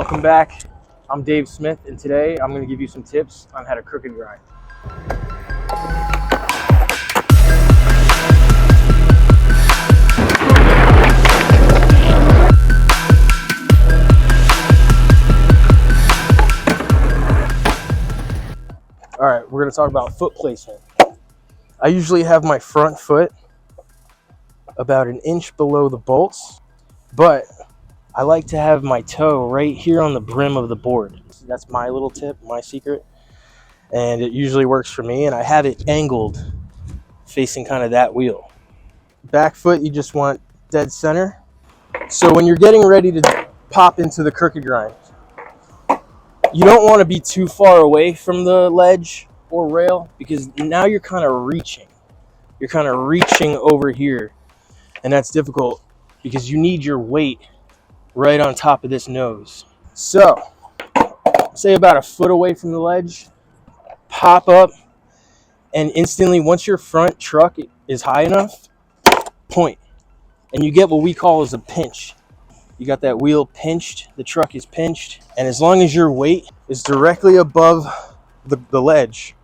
Welcome back. I'm Dave Smith, and today I'm going to give you some tips on how to crooked grind. All right, we're going to talk about foot placement. I usually have my front foot about an inch below the bolts, but I like to have my toe right here on the brim of the board. That's my little tip, my secret, and it usually works for me, and I have it angled facing kind of that wheel. Back foot, you just want dead center. So when you're getting ready to pop into the crooked grind, you don't want to be too far away from the ledge or rail, because now you're kind of reaching. You're kind of reaching over here, and that's difficult because you need your weight right on top of this nose. So, say about a foot away from the ledge, pop up, and instantly, once your front truck is high enough, point. And you get what we call as a pinch. You got that wheel pinched, the truck is pinched, and as long as your weight is directly above the ledge,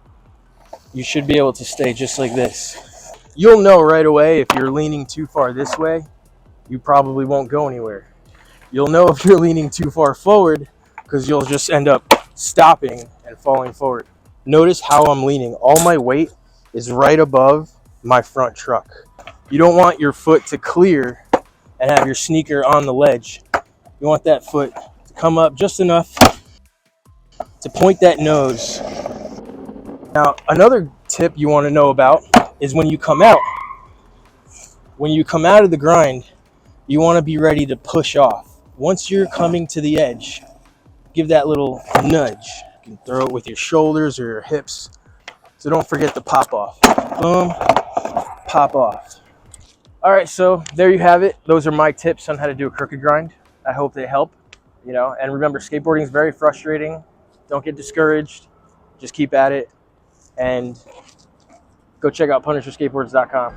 you should be able to stay just like this. You'll know right away if you're leaning too far this way, you probably won't go anywhere. You'll know if you're leaning too far forward because you'll just end up stopping and falling forward. Notice how I'm leaning. All my weight is right above my front truck. You don't want your foot to clear and have your sneaker on the ledge. You want that foot to come up just enough to point that nose. Now, another tip you want to know about is when you come out. When you come out of the grind, you want to be ready to push off. Once you're coming to the edge, give that little nudge. You can throw it with your shoulders or your hips. So don't forget to pop off. Boom, pop off. All right, so there you have it. Those are my tips on how to do a crooked grind. I hope they help. And remember, skateboarding is very frustrating. Don't get discouraged. Just keep at it. And go check out punisherskateboards.com.